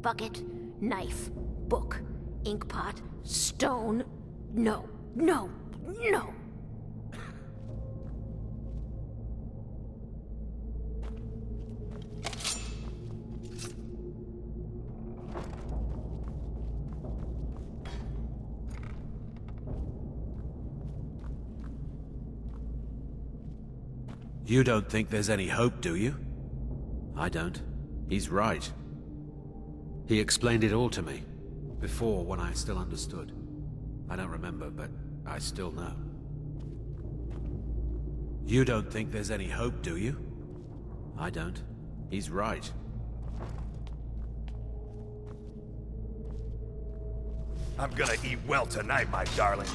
bucket, knife, book, ink pot, stone. No, no, no. You don't think there's any hope, do you? I don't. He's right. He explained it all to me. Before, when I still understood. I don't remember, but I still know. You don't think there's any hope, do you? I don't. He's right. I'm gonna eat well tonight, my darling.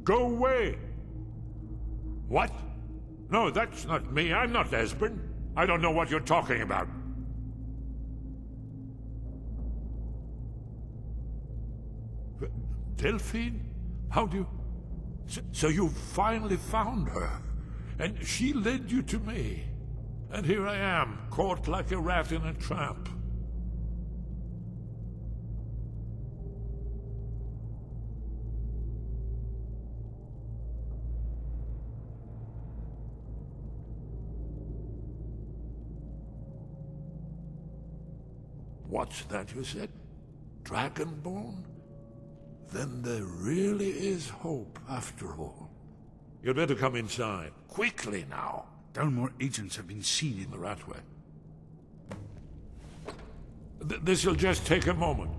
Go away! What? No, that's not me. I'm not Esbern. I don't know what you're talking about. Delphine? How do you... So you finally found her, and she led you to me. And here I am, caught like a rat in a trap. What's that you said? Dragonborn? Then there really is hope, after all. You'd better come inside. Quickly now. Dalmor agents have been seen in The Ratway. This'll just take a moment.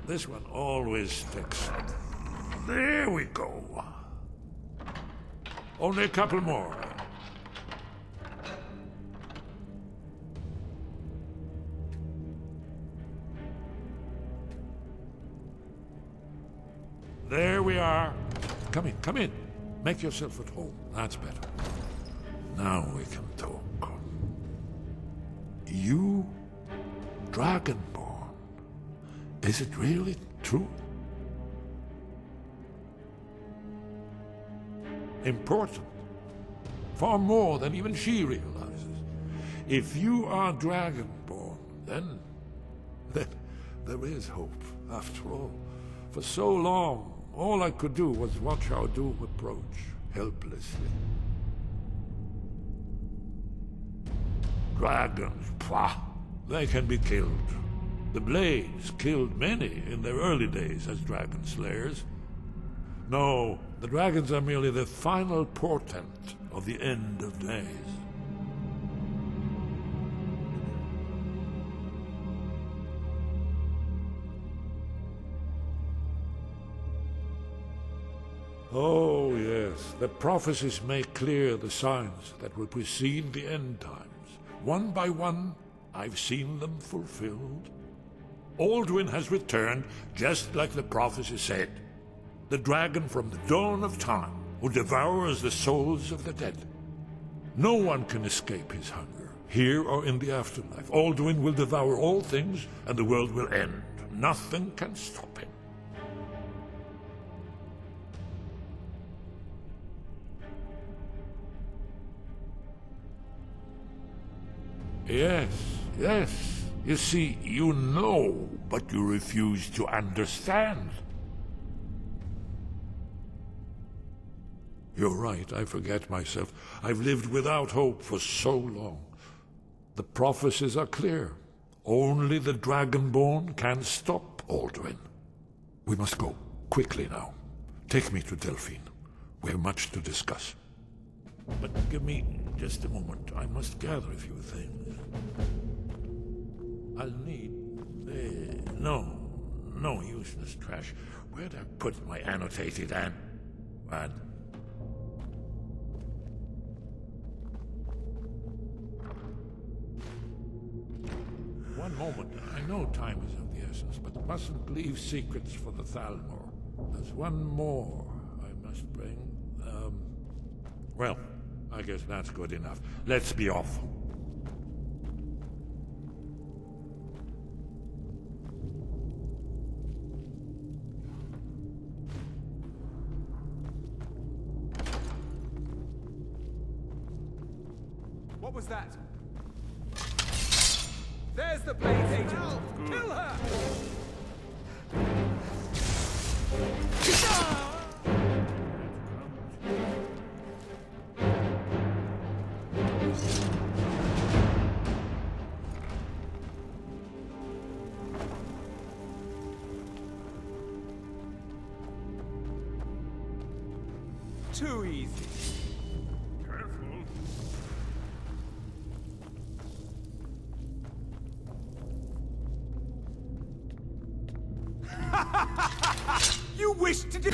This one always sticks. There we go. Only a couple more. There we are. Come in, come in. Make yourself at home. That's better. Now we can talk. You, Dragonborn. Is it really true? Important. Far more than even she realizes. If you are Dragonborn, then there is hope, after all. For so long, all I could do was watch our doom approach, helplessly. Dragons, pah! They can be killed. The Blades killed many in their early days as dragon slayers. No, the dragons are merely the final portent of the end of days. Oh, yes. The prophecies make clear the signs that will precede the end times. One by one, I've seen them fulfilled. Alduin has returned, just like the prophecy said. The dragon from the dawn of time, who devours the souls of the dead. No one can escape his hunger, here or in the afterlife. Alduin will devour all things, and the world will end. Nothing can stop him. Yes, yes. You see, you know, but you refuse to understand. You're right, I forget myself. I've lived without hope for so long. The prophecies are clear. Only the Dragonborn can stop Alduin. We must go, quickly now. Take me to Delphine. We have much to discuss. But give me just a moment. I must gather a few things. I'll need... no useless trash. Where'd I put my annotated What? One moment. I know time is of the essence, but mustn't leave secrets for the Thalmor. There's one more I must bring. Well, I guess that's good enough. Let's be off. What was that? There's the Blade Agent! Kill her! Too easy. Careful. You wish to do...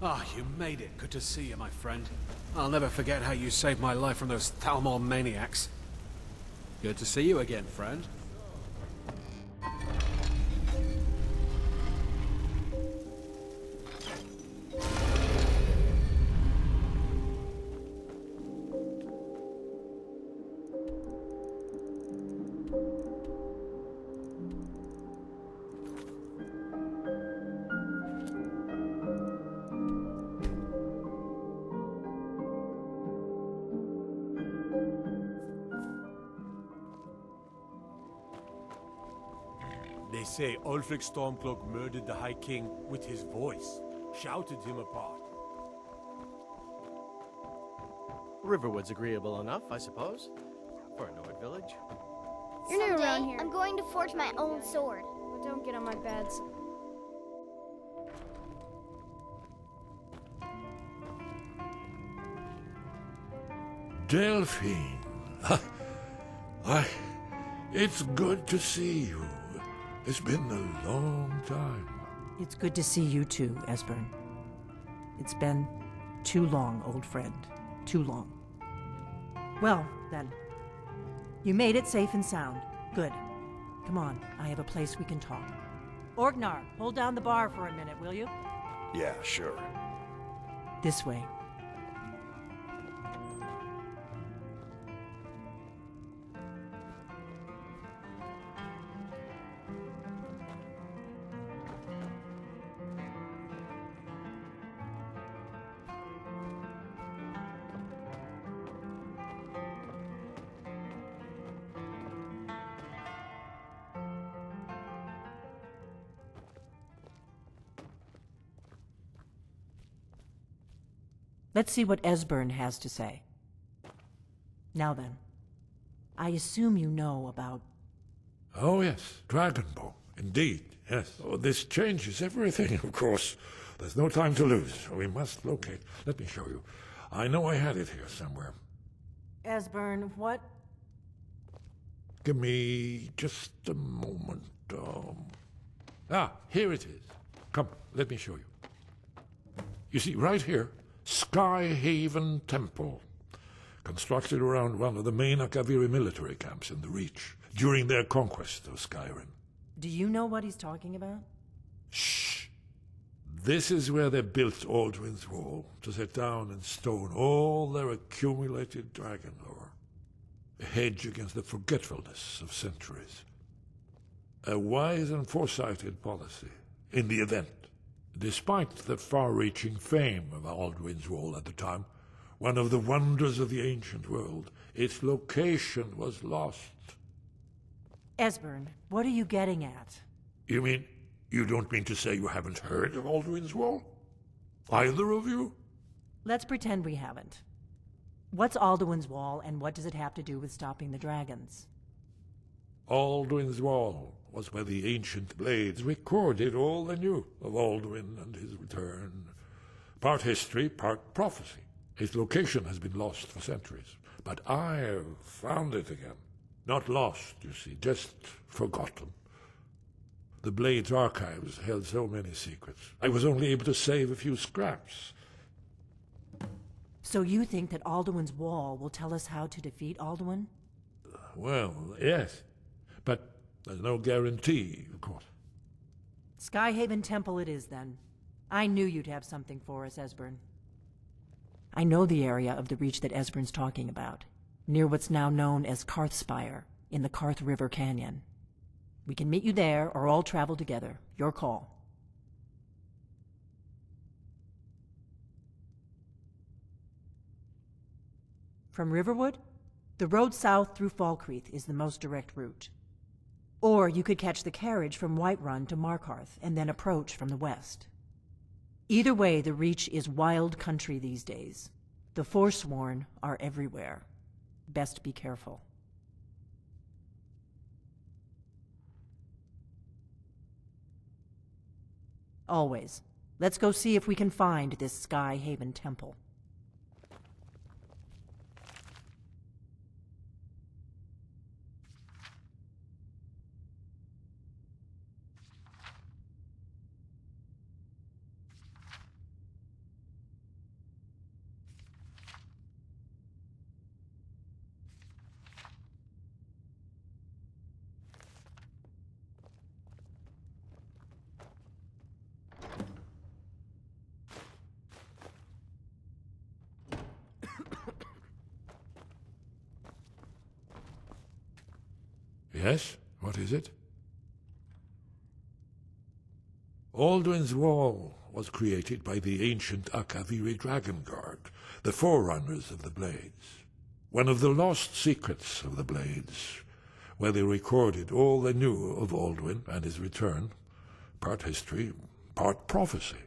Ah, you made it. Good to see you, my friend. I'll never forget how you saved my life from those Thalmor maniacs. Good to see you again, friend. They say Ulfric Stormcloak murdered the High King with his voice, shouted him apart. Riverwood's agreeable enough, I suppose, for a Nord village. You're new around here. I'm going to forge my own sword. But don't get on my bad side. Delphine. It's good to see you. It's been a long time. It's good to see you too, Esbern. It's been too long, old friend. Too long. Well, then. You made it safe and sound. Good. Come on, I have a place we can talk. Orgnar, hold down the bar for a minute, will you? Yeah, sure. This way. Let's see what Esbern has to say. Now then, I assume you know about... Oh, yes, Dragonbow. Indeed, yes. Oh, this changes everything, of course. There's no time to lose. We must locate. Let me show you. I know I had it here somewhere. Esbern, what? Give me just a moment. Here it is. Come, let me show you. You see, right here, Skyhaven Temple, constructed around one of the main Akaviri military camps in the Reach during their conquest of Skyrim. Do you know what he's talking about? Shh! This is where they built Alduin's Wall, to set down in stone all their accumulated dragon lore. A hedge against the forgetfulness of centuries. A wise and foresighted policy, in the event. Despite the far-reaching fame of Alduin's Wall at the time, one of the wonders of the ancient world, its location was lost. Esbern, what are you getting at? You mean, you don't mean to say you haven't heard of Alduin's Wall? Either of you? Let's pretend we haven't. What's Alduin's Wall, and what does it have to do with stopping the dragons? Alduin's Wall was where the ancient blades recorded all they knew of Alduin and his return. Part history, part prophecy. Its location has been lost for centuries, but I've found it again. Not lost, you see, just forgotten. The Blade's archives held so many secrets. I was only able to save a few scraps. So you think that Alduin's Wall will tell us how to defeat Alduin? Well, yes, but there's no guarantee, of course. Skyhaven Temple it is, then. I knew you'd have something for us, Esbern. I know the area of the Reach that Esbern's talking about, near what's now known as Karthspire, in the Karth River Canyon. We can meet you there, or all travel together. Your call. From Riverwood, the road south through Falkreath is the most direct route. Or you could catch the carriage from Whiterun to Markarth and then approach from the west. Either way, the Reach is wild country these days. The Forsworn are everywhere. Best be careful. Always. Let's go see if we can find this Skyhaven Temple. Yes? What is it? Alduin's Wall was created by the ancient Akaviri Dragon Guard, the forerunners of the Blades. One of the lost secrets of the Blades, where they recorded all they knew of Alduin and his return, part history, part prophecy.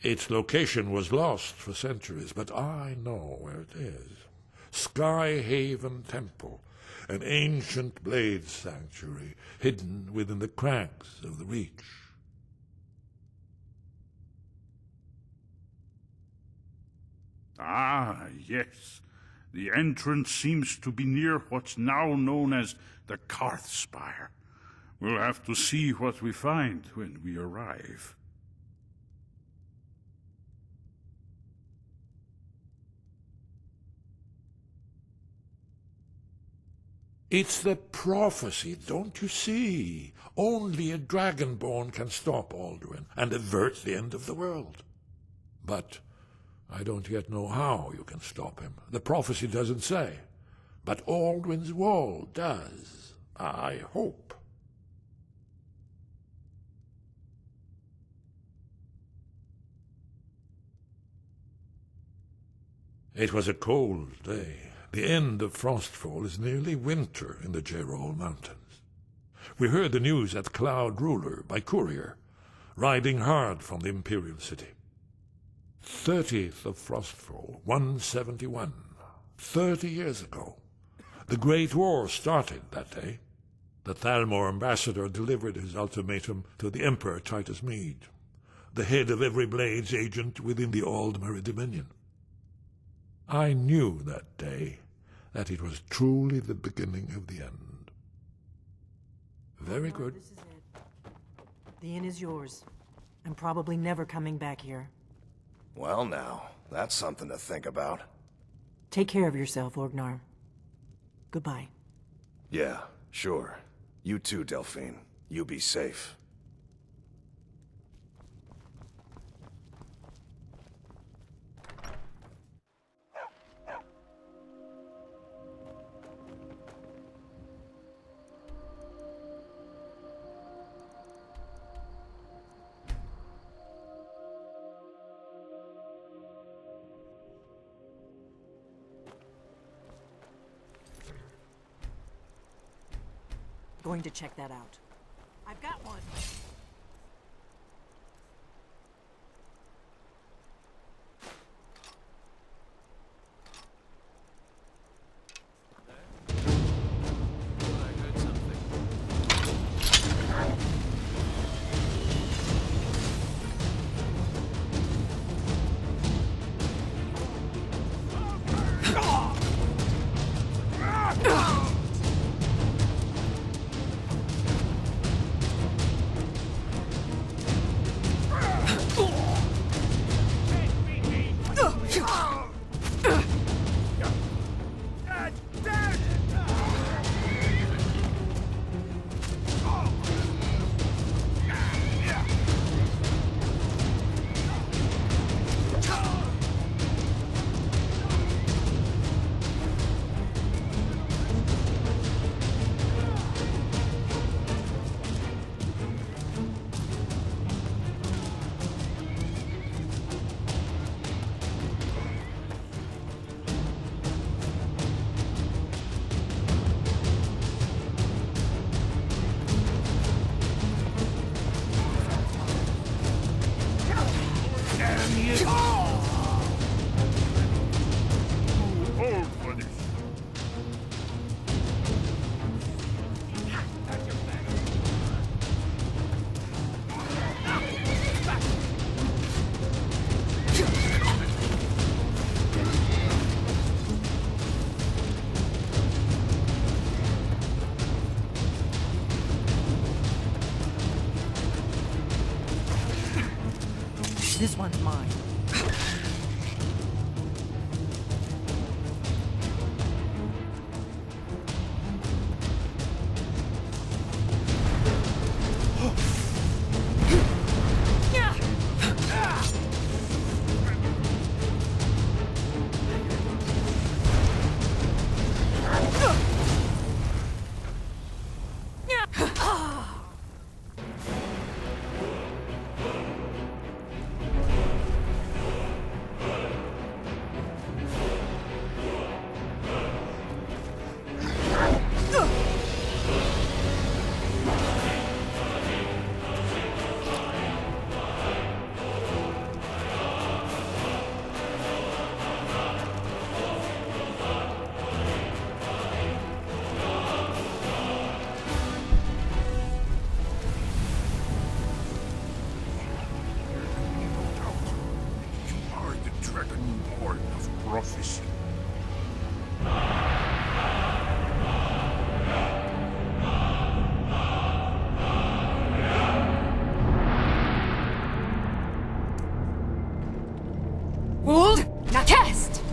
Its location was lost for centuries, but I know where it is. Skyhaven Temple, an ancient blade sanctuary hidden within the crags of the Reach. Ah, yes. The entrance seems to be near what's now known as the Karthspire. We'll have to see what we find when we arrive. It's the prophecy, don't you see? Only a dragonborn can stop Alduin and avert the end of the world. But I don't yet know how you can stop him. The prophecy doesn't say. But Alduin's Wall does. I hope. It was a cold day. The end of Frostfall is nearly winter in the Gerol Mountains. We heard the news at Cloud Ruler by courier, riding hard from the Imperial City. 30th of Frostfall, 171. 30 years ago. The Great War started that day. The Thalmor ambassador delivered his ultimatum to the Emperor Titus Mede, the head of every Blades agent within the Aldmeri Dominion. I knew that day that it was truly the beginning of the end. Very good. This is it. The inn is yours. I'm probably never coming back here. Well now, that's something to think about. Take care of yourself, Orgnar. Goodbye. Yeah, sure. You too, Delphine. You be safe. Going to check that out. I've got one. This one's mine. Prophecy. Hold! Now cast!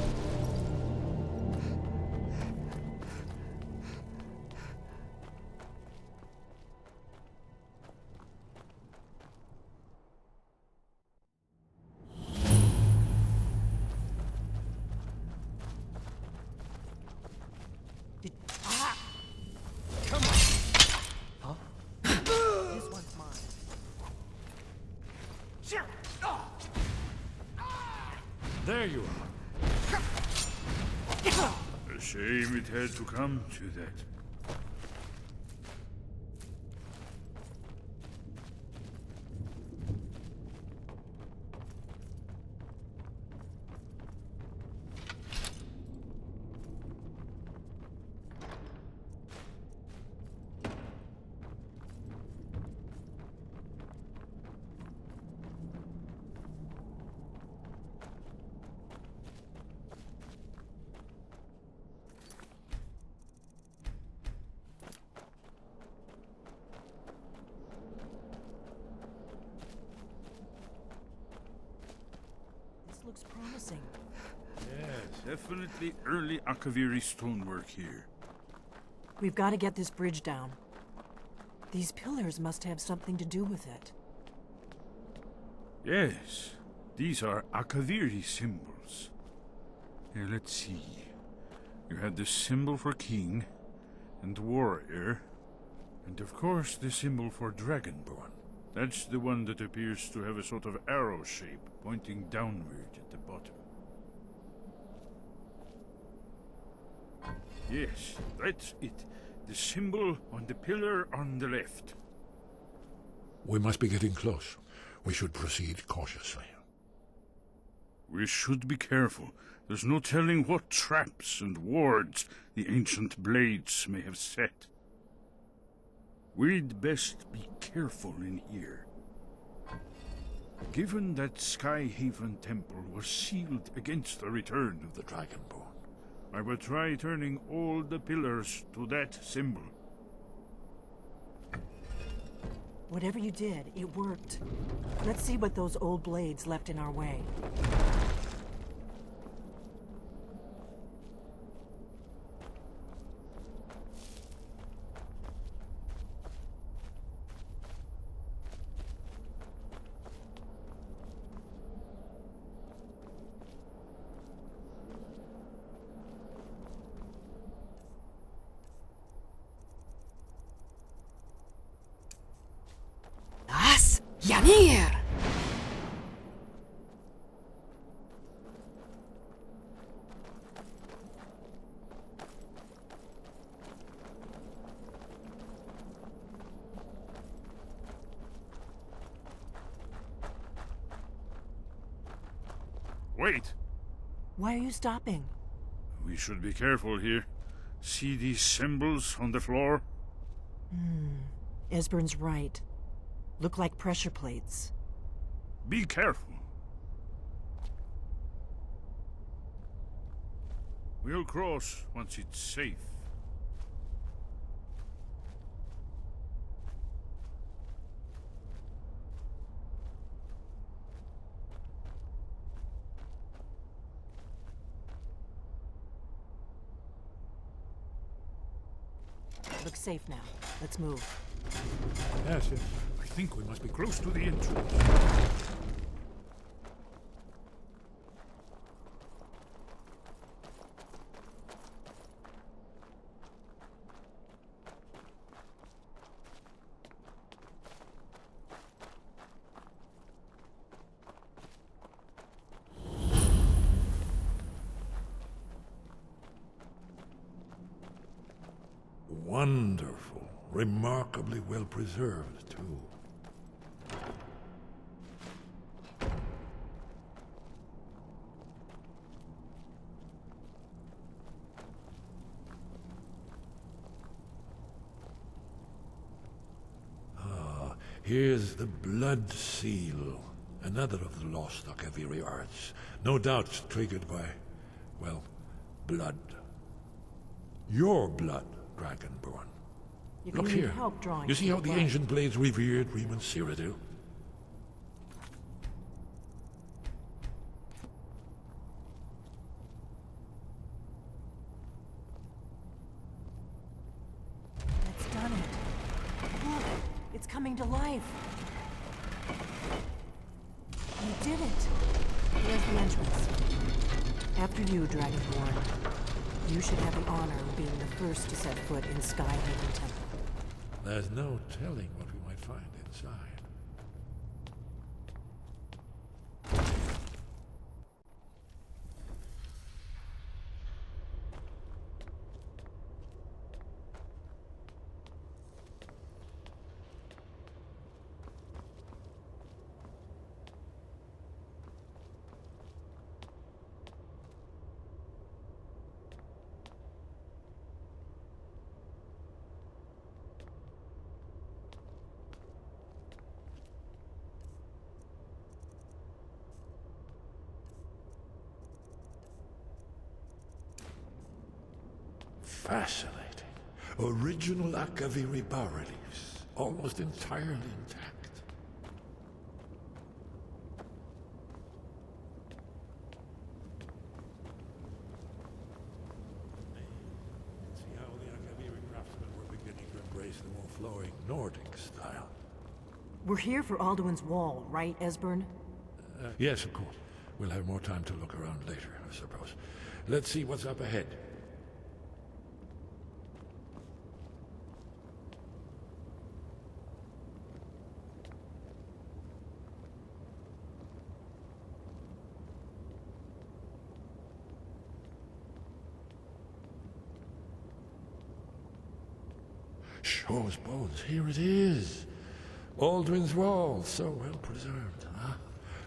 This one's mine. There you are. A shame it had to come to that. Definitely early Akaviri stonework here. We've got to get this bridge down. These pillars must have something to do with it. Yes, these are Akaviri symbols. Here, let's see. You had the symbol for king and warrior, and of course the symbol for dragonborn. That's the one that appears to have a sort of arrow shape pointing downward at the bottom. Yes, that's it. The symbol on the pillar on the left. We must be getting close. We should proceed cautiously. We should be careful. There's no telling what traps and wards the ancient blades may have set. We'd best be careful in here. Given that Skyhaven Temple was sealed against the return of the Dragonborn, I will try turning all the pillars to that symbol. Whatever you did, it worked. Let's see what those old blades left in our way. Yanir! Wait! Why are you stopping? We should be careful here. See these symbols on the floor? Esbern's right. Look like pressure plates. Be careful. We'll cross once it's safe. Looks safe now. Let's move. Yes, yes. I think we must be close to the entrance. Wonderful. Remarkably well preserved, too. Here's the Blood Seal, another of the lost Akaviri arts. No doubt triggered by, well, blood. Your blood, Dragonborn. You Look need here. help drawing. You see how the blood. ancient blades revered Riemann Cyrodiil? That's done it. Look, it's coming to life. You did it. Here's the entrance. After you, Dragonborn. You should have the honor of being the first to set foot in Skyhaven Temple. There's no telling what we might find inside. Fascinating. Original Akaviri bas-reliefs, almost entirely intact. embrace the more flowing Nordic style. We're here for Alduin's Wall, right, Esbern? Yes, of course. We'll have more time to look around later, I suppose. Let's see what's up ahead. Shaw's bones, here it is. Alduin's Wall, so well preserved, huh?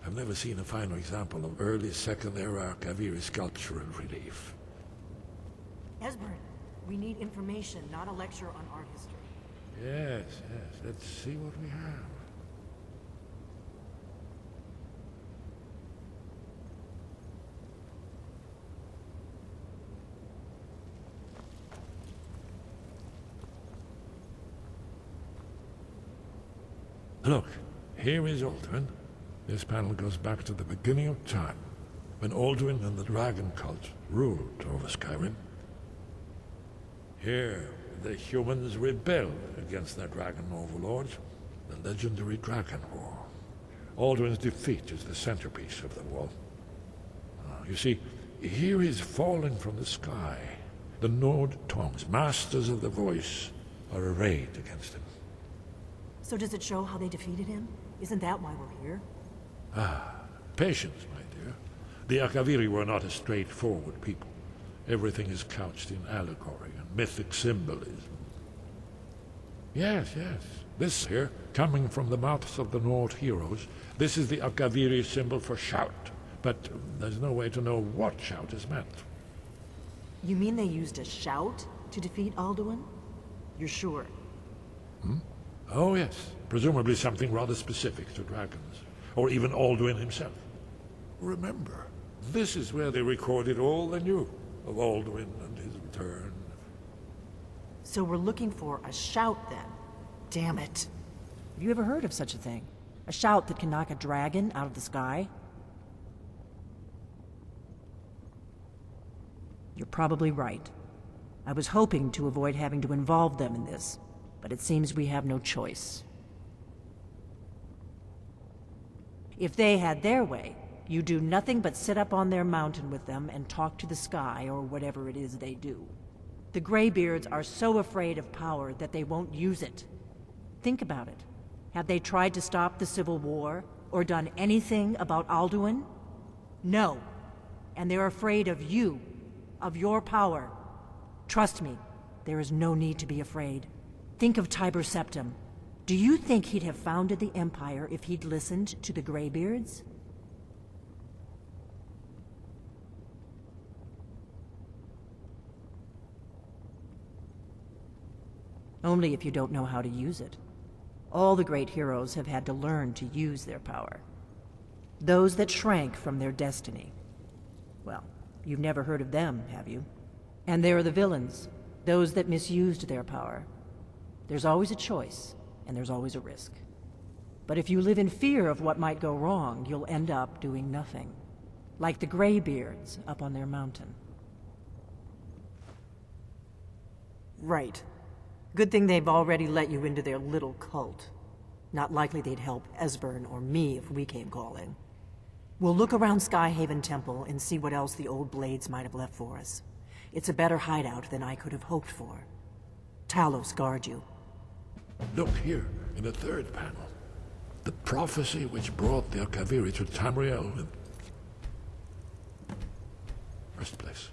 I've never seen a finer example of early Second-era Kaviri sculptural relief. Esbern, we need information, not a lecture on art history. Yes, yes, let's see what we have. Look, here is Alduin. This panel goes back to the beginning of time, when Alduin and the dragon cult ruled over Skyrim. Here, the humans rebelled against their dragon overlords, the legendary Dragon War. Alduin's defeat is the centerpiece of the wall. You see, here he's fallen from the sky. The Nord tongues, masters of the voice, are arrayed against him. So does it show how they defeated him? Isn't that why we're here? Patience, my dear. The Akaviri were not a straightforward people. Everything is couched in allegory and mythic symbolism. Yes, yes. This here, coming from the mouths of the Nord heroes, this is the Akaviri symbol for shout. But there's no way to know what shout is meant. You mean they used a shout to defeat Alduin? You're sure? Oh, yes. Presumably something rather specific to dragons, or even Alduin himself. Remember, this is where they recorded all they knew of Alduin and his return. So we're looking for a shout then? Damn it. Have you ever heard of such a thing? A shout that can knock a dragon out of the sky? You're probably right. I was hoping to avoid having to involve them in this, but it seems we have no choice. If they had their way, you do nothing but sit up on their mountain with them and talk to the sky or whatever it is they do. The Greybeards are so afraid of power that they won't use it. Think about it. Have they tried to stop the Civil War or done anything about Alduin? No. And they're afraid of you, of your power. Trust me, there is no need to be afraid. Think of Tiber Septim. Do you think he'd have founded the Empire if he'd listened to the Greybeards? Only if you don't know how to use it. All the great heroes have had to learn to use their power. Those that shrank from their destiny. Well, you've never heard of them, have you? And there are the villains, those that misused their power. There's always a choice, and there's always a risk. But if you live in fear of what might go wrong, you'll end up doing nothing. Like the Greybeards up on their mountain. Right. Good thing they've already let you into their little cult. Not likely they'd help Esbern or me if we came calling. We'll look around Skyhaven Temple and see what else the old blades might have left for us. It's a better hideout than I could have hoped for. Talos guard you. Look here, in the third panel. The prophecy which brought the Akaviri to Tamriel in first place.